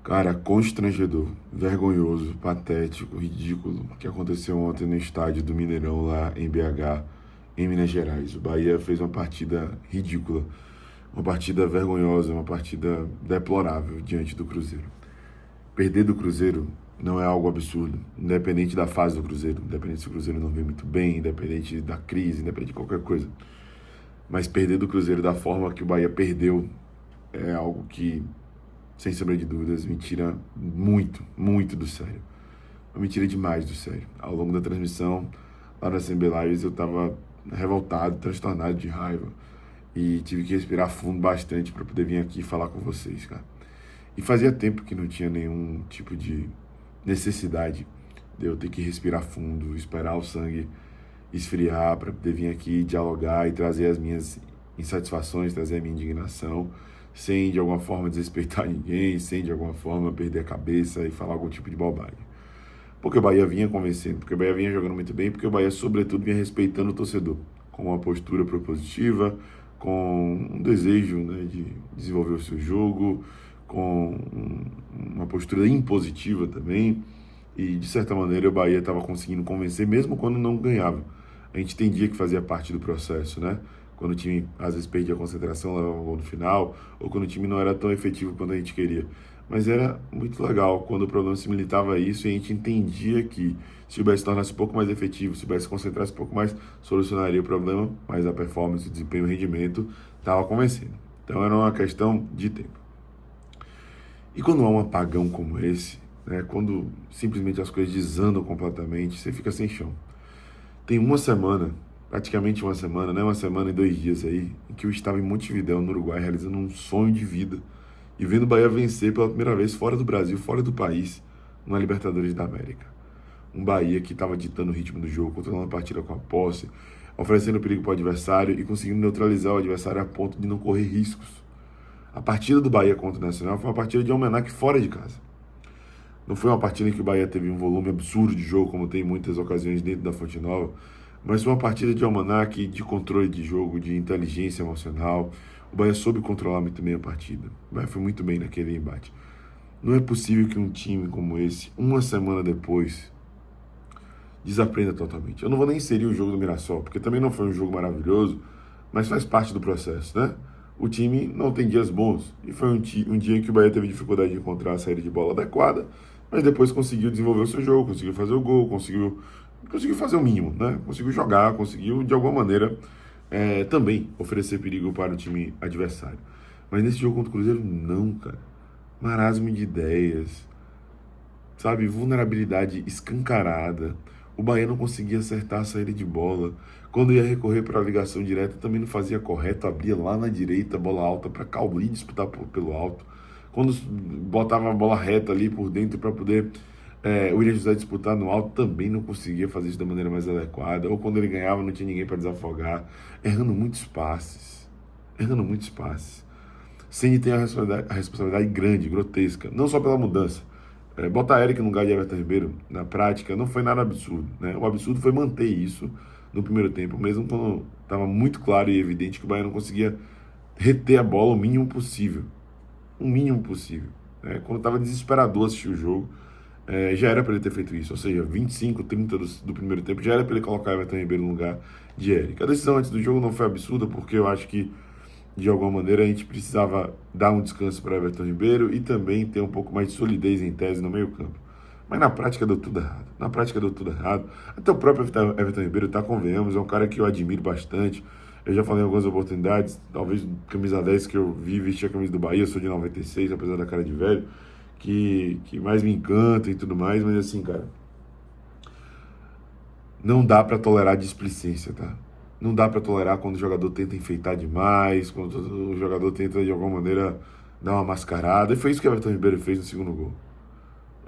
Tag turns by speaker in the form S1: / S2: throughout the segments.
S1: Cara, constrangedor, vergonhoso, patético, ridículo, o que aconteceu ontem no estádio do Mineirão lá em BH, em Minas Gerais. O Bahia fez uma partida ridícula, uma partida vergonhosa, uma partida deplorável diante do Cruzeiro. Perder do Cruzeiro não é algo absurdo, independente da fase do Cruzeiro, independente se o Cruzeiro não vem muito bem, independente da crise, independente de qualquer coisa. Mas perder do Cruzeiro da forma que o Bahia perdeu é algo que, sem sombra de dúvidas, me tira muito, muito do sério. Me tira demais do sério. Ao longo da transmissão, lá na CB Lives, eu tava revoltado, transtornado de raiva. E tive que respirar fundo bastante para poder vir aqui falar com vocês, cara. E fazia tempo que não tinha nenhum tipo de necessidade de eu ter que respirar fundo, esperar o sangue esfriar para poder vir aqui dialogar e trazer as minhas insatisfações, trazer a minha indignação, sem de alguma forma desrespeitar ninguém, sem de alguma forma perder a cabeça e falar algum tipo de bobagem. Porque o Bahia vinha convencendo, porque o Bahia vinha jogando muito bem, porque o Bahia, sobretudo, vinha respeitando o torcedor, com uma postura propositiva, com um desejo, né, de desenvolver o seu jogo, com uma postura impositiva também. E, de certa maneira, o Bahia estava conseguindo convencer, mesmo quando não ganhava. A gente entendia que fazia parte do processo, né? Quando o time, às vezes, perdia a concentração, levava um gol no final, ou quando o time não era tão efetivo quanto a gente queria. Mas era muito legal quando o problema se militava a isso e a gente entendia que se o Bahia se tornasse um pouco mais efetivo, se o Bahia se concentrasse um pouco mais, solucionaria o problema, mas a performance, o desempenho, o rendimento estava convencendo. Então era uma questão de tempo. E quando há um apagão como esse, né, quando simplesmente as coisas desandam completamente, você fica sem chão. Tem uma semana, praticamente uma semana, né, uma semana e 2 dias aí, em que eu estava em Montevidéu, no Uruguai, realizando um sonho de vida e vendo o Bahia vencer pela primeira vez fora do Brasil, fora do país, na Libertadores da América. Um Bahia que estava ditando o ritmo do jogo, controlando a partida com a posse, oferecendo perigo para o adversário e conseguindo neutralizar o adversário a ponto de não correr riscos. A partida do Bahia contra o Nacional foi uma partida de almanaque fora de casa. Não foi uma partida em que o Bahia teve um volume absurdo de jogo, como tem em muitas ocasiões dentro da Fonte Nova, mas foi uma partida de almanaque, de controle de jogo, de inteligência emocional. O Bahia soube controlar muito bem a partida. O Bahia foi muito bem naquele embate. Não é possível que um time como esse, uma semana depois, desaprenda totalmente. Eu não vou nem inserir o jogo do Mirassol, porque também não foi um jogo maravilhoso, mas faz parte do processo, né? O time não tem dias bons. E foi um dia em que o Bahia teve dificuldade de encontrar a saída de bola adequada, mas depois conseguiu desenvolver o seu jogo, conseguiu fazer o gol, conseguiu fazer o mínimo, né? Conseguiu jogar, conseguiu, de alguma maneira, também oferecer perigo para o time adversário. Mas nesse jogo contra o Cruzeiro, não, cara. Marasmo de ideias, sabe? Vulnerabilidade escancarada. O Bahia não conseguia acertar a saída de bola. Quando ia recorrer para a ligação direta, também não fazia correto, abria lá na direita, bola alta para Cauli disputar pelo alto. Quando botava a bola reta ali por dentro para poder o William José disputar no alto, também não conseguia fazer isso da maneira mais adequada. Ou quando ele ganhava, não tinha ninguém para desafogar. Errando muitos passes. Errando muitos passes. Ceni tem a responsabilidade grande, grotesca, não só pela mudança. Botar Eric no lugar de Everton Ribeiro, na prática, não foi nada absurdo, né? O absurdo foi manter isso no primeiro tempo, mesmo quando estava muito claro e evidente que o Bahia não conseguia reter a bola o mínimo possível. O mínimo possível. Né? Quando estava desesperador assistir o jogo, já era para ele ter feito isso. Ou seja, 25, 30 do primeiro tempo, já era para ele colocar Everton Ribeiro no lugar de Eric. A decisão antes do jogo não foi absurda, porque eu acho que de alguma maneira a gente precisava dar um descanso para Everton Ribeiro e também ter um pouco mais de solidez em tese no meio campo. Mas na prática deu tudo errado. Na prática deu tudo errado. Até o próprio Everton Ribeiro, tá, convenhamos, é um cara que eu admiro bastante. Eu já falei em algumas oportunidades, talvez camisa 10 que eu vi vestir a camisa do Bahia, eu sou de 96, apesar da cara de velho, que mais me encanta e tudo mais, mas assim, cara, não dá para tolerar displicência, tá? Não dá para tolerar quando o jogador tenta enfeitar demais, quando o jogador tenta de alguma maneira dar uma mascarada. E foi isso que o Everton Ribeiro fez no segundo gol.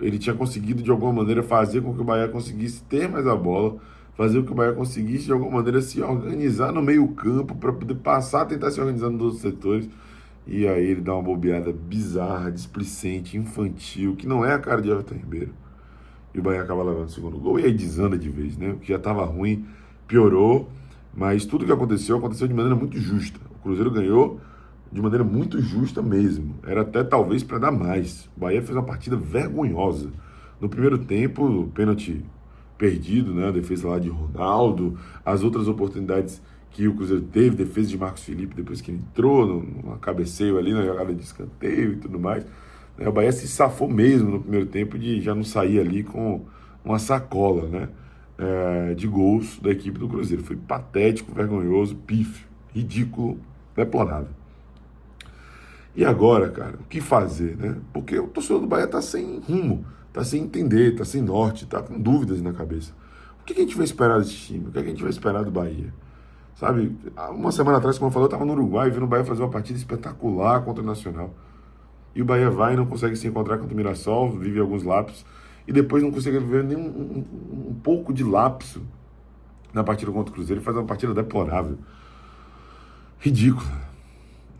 S1: Ele tinha conseguido de alguma maneira fazer com que o Bahia conseguisse ter mais a bola, fazer com que o Bahia conseguisse de alguma maneira se organizar no meio-campo para poder passar a tentar se organizar nos outros setores. E aí ele dá uma bobeada bizarra, displicente, infantil, que não é a cara de Everton Ribeiro. E o Bahia acaba levando o segundo gol e aí desanda de vez, né? O que já estava ruim piorou, mas tudo que aconteceu de maneira muito justa. O Cruzeiro ganhou de maneira muito justa mesmo. Era até talvez para dar mais. O Bahia fez uma partida vergonhosa. No primeiro tempo, pênalti perdido, né? A defesa lá de Ronaldo, as outras oportunidades que o Cruzeiro teve, defesa de Marcos Felipe depois que ele entrou, no cabeceio ali, na jogada de escanteio e tudo mais. O Bahia se safou mesmo no primeiro tempo de já não sair ali com uma sacola, né? De gols da equipe do Cruzeiro. Foi patético, vergonhoso, pífio, ridículo, deplorável. E agora, cara, o que fazer, né? Porque o torcedor do Bahia tá sem rumo, tá sem entender, tá sem norte, tá com dúvidas na cabeça. O que a gente vai esperar desse time? O que a gente vai esperar do Bahia? Sabe, uma semana atrás, como eu falei, eu estava no Uruguai vendo o Bahia fazer uma partida espetacular contra o Nacional. E o Bahia vai e não consegue se encontrar contra o Mirassol, vive alguns lapsos, e depois não consegue viver nem um pouco de lapso na partida contra o Cruzeiro, e faz uma partida deplorável. Ridícula.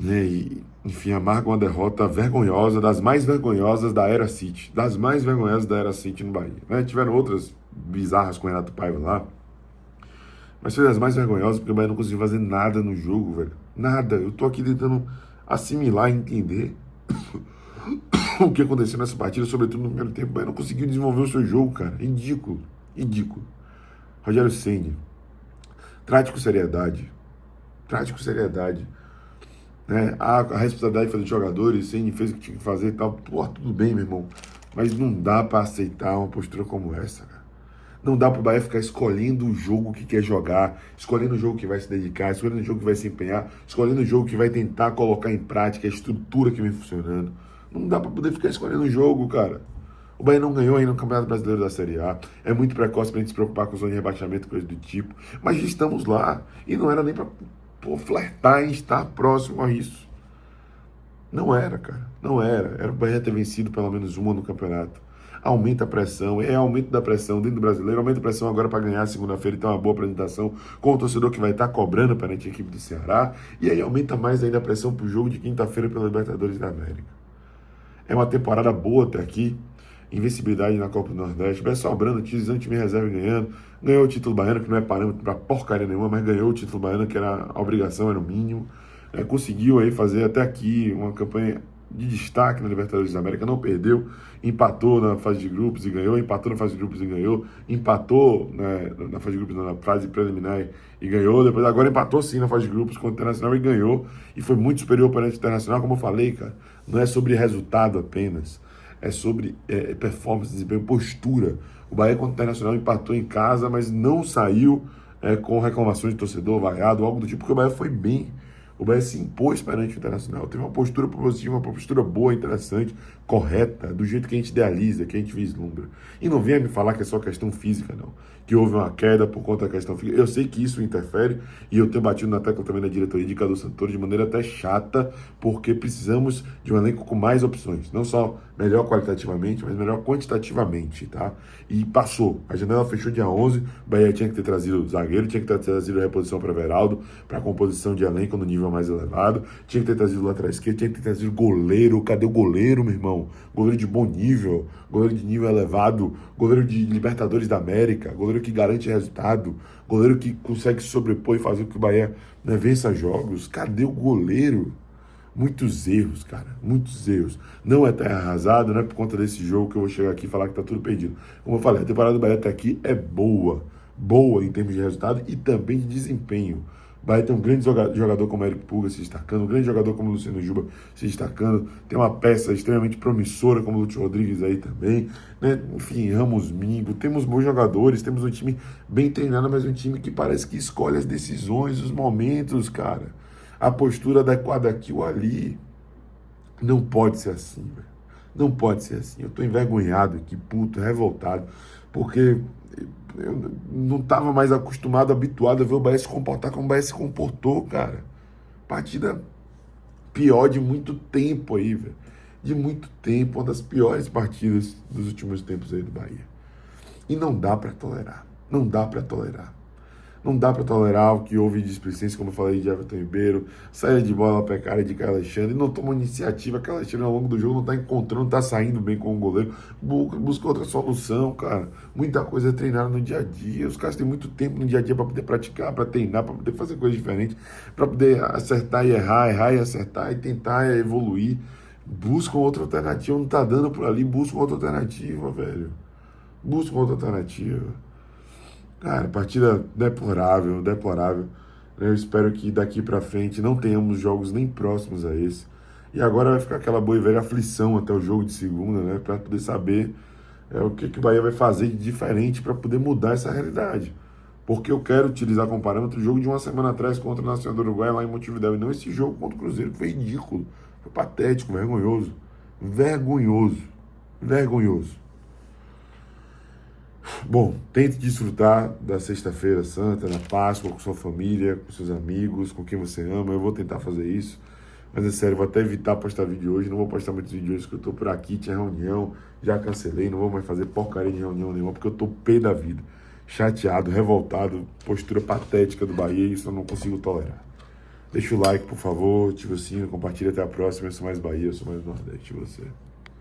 S1: Né? E, enfim, amarga uma derrota vergonhosa, das mais vergonhosas da era City. Das mais vergonhosas da era City no Bahia. Né? Tiveram outras bizarras com o Renato Paiva lá, mas foi das mais vergonhosas porque o Bahia não conseguiu fazer nada no jogo, velho. Nada. Eu tô aqui tentando assimilar e entender o que aconteceu nessa partida, sobretudo no primeiro tempo. O Bahia não conseguiu desenvolver o seu jogo, cara. Ridículo. Ridículo. Rogério Ceni. Trate com seriedade. Trate com seriedade. Né? A responsabilidade foi dos jogadores, Ceni fez o que tinha que fazer e tal. Pô, tudo bem, meu irmão. Mas não dá pra aceitar uma postura como essa, cara. Não dá pro Bahia ficar escolhendo o jogo que quer jogar, escolhendo o jogo que vai se dedicar, escolhendo o jogo que vai se empenhar, escolhendo o jogo que vai tentar colocar em prática a estrutura que vem funcionando. Não dá pra poder ficar escolhendo o jogo, cara. O Bahia não ganhou ainda no Campeonato Brasileiro da Série A. É muito precoce pra gente se preocupar com zona de rebaixamento, coisa do tipo. Mas já estamos lá. E não era nem pra flertar em estar próximo a isso. Não era, cara. Não era. Era o Bahia ter vencido pelo menos uma no campeonato. Aumenta a pressão, aumento da pressão dentro do brasileiro, aumenta a pressão agora para ganhar segunda-feira e ter uma boa apresentação com o torcedor que vai estar cobrando perante a equipe do Ceará, e aí aumenta mais ainda a pressão para o jogo de quinta-feira pela Libertadores da América. É uma temporada boa até aqui, invencibilidade na Copa do Nordeste, vai sobrando, time reserva ganhando, ganhou o título baiano, que não é parâmetro para porcaria nenhuma, mas ganhou o título baiano, que era a obrigação, era o mínimo, conseguiu aí fazer até aqui uma campanha de destaque na Libertadores da América, não perdeu, empatou na fase de grupos e ganhou, empatou na fase de grupos e ganhou, empatou, né, na fase de grupos, na fase preliminar e ganhou, depois agora empatou sim na fase de grupos com o Internacional e ganhou, e foi muito superior perante o Internacional, como eu falei, cara, não é sobre resultado apenas, é sobre performance, desempenho, postura. O Bahia contra o Internacional empatou em casa, mas não saiu com reclamações de torcedor, vaiado, algo do tipo, porque o Bahia foi bem. O Bahia se impôs perante o Internacional, teve uma postura positiva, uma postura boa, interessante, correta, do jeito que a gente idealiza, que a gente vislumbra. E não venha me falar que é só questão física, não. Que houve uma queda por conta da questão física. Eu sei que isso interfere, e eu tenho batido na tecla também da diretoria de Cadu Santoro de maneira até chata, porque precisamos de um elenco com mais opções. Não só melhor qualitativamente, mas melhor quantitativamente, tá? E passou. A janela fechou dia 11, o Bahia tinha que ter trazido o zagueiro, tinha que ter trazido a reposição para Everaldo, para a composição de elenco no nível mais elevado, tinha que ter trazido o lateral esquerdo, tinha que ter trazido o goleiro. Cadê o goleiro, meu irmão? Goleiro de bom nível, goleiro de nível elevado, goleiro de Libertadores da América, goleiro que garante resultado, goleiro que consegue se sobrepor e fazer com que o Bahia, né, vença jogos. Cadê o goleiro? Muitos erros, cara, muitos erros. Não é terra arrasada, não é por conta desse jogo que eu vou chegar aqui e falar que tá tudo perdido. Como eu falei, a temporada do Bahia até aqui é boa. Boa em termos de resultado e também de desempenho. O Bahia tem um grande jogador como Eric Pulga se destacando, um grande jogador como Luciano Juba se destacando, tem uma peça extremamente promissora como o Lúcio Rodrigues aí também, né? Enfim, Ramos Mingo, temos bons jogadores, temos um time bem treinado, mas um time que parece que escolhe as decisões, os momentos, cara. A postura adequada aqui ou ali. Não pode ser assim, velho. Não pode ser assim. Eu tô envergonhado aqui, puto, revoltado, porque eu não estava mais acostumado, habituado a ver o Bahia se comportar como o Bahia se comportou, cara. Partida pior de muito tempo aí, velho. De muito tempo, uma das piores partidas dos últimos tempos aí do Bahia. E não dá para tolerar. Não dá para tolerar. Não dá para tolerar o que houve de displicência, como eu falei, de Everton Ribeiro, saída de bola precária de Caio Alexandre, não toma iniciativa, Caio Alexandre ao longo do jogo não está encontrando, não está saindo bem com o goleiro, busca outra solução, cara. Muita coisa é treinada no dia a dia, os caras têm muito tempo no dia a dia para poder praticar, para treinar, para poder fazer coisas diferentes, para poder acertar e errar, errar e acertar e tentar evoluir. Buscam outra alternativa, não tá dando por ali, buscam outra alternativa, velho. Buscam outra alternativa. Cara, partida deplorável, deplorável. Eu espero que daqui pra frente não tenhamos jogos nem próximos a esse. E agora vai ficar aquela boa e velha aflição até o jogo de segunda, né? Pra poder saber o que o Bahia vai fazer de diferente para poder mudar essa realidade. Porque eu quero utilizar como parâmetro o jogo de uma semana atrás contra o Nacional do Uruguai lá em Montevidéu. E não esse jogo contra o Cruzeiro, que foi ridículo. Foi patético, vergonhoso. Vergonhoso. Vergonhoso. Bom, tente desfrutar da Sexta-feira Santa, da Páscoa, com sua família, com seus amigos, com quem você ama. Eu vou tentar fazer isso. Mas é sério, vou até evitar postar vídeo hoje. Não vou postar muitos vídeos hoje, porque eu tô por aqui, tinha reunião, já cancelei. Não vou mais fazer porcaria de reunião nenhuma, porque eu tô pé da vida. Chateado, revoltado, postura patética do Bahia, e isso eu não consigo tolerar. Deixa o like, por favor, ativa o sino, compartilha, até a próxima. Eu sou mais Bahia, eu sou mais Nordeste, você.